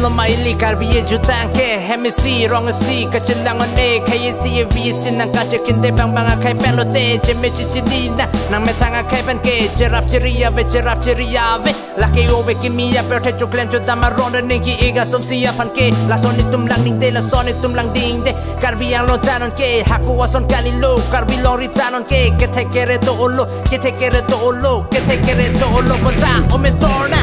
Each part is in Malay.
lo maili karbiye jutan ke hemisi wrong si kachilangon e kayesi visi nang kache kinde bang bang kai pen lo te jeme chichidina nang metanga kai pen ke jerap cheria ve la ke ove kimia per te chuklen chudama ronda ningi iga somsia pan ke la sonitum lang ning de la sonitum lang ding de karbiang lo tanon ke haku wason kalilo karbi lori tanon ke tekere to olo ke tekere to olo ke tekere to olo kota o me torna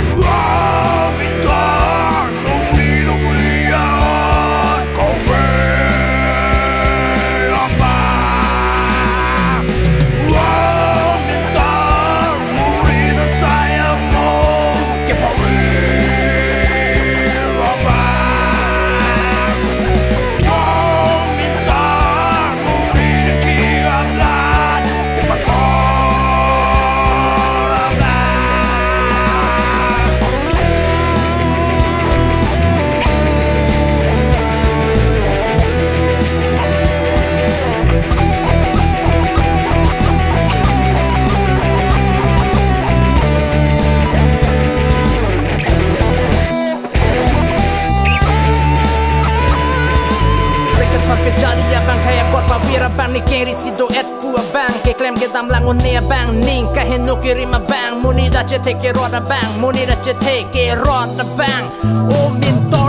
Kejadi ya bang kaya kot pavira bang ni keri sido et kua bang ke klem ke dam langon ne bang ning ka henu kirima bang muni da che teke roda bang muni da che teke roda bang o min to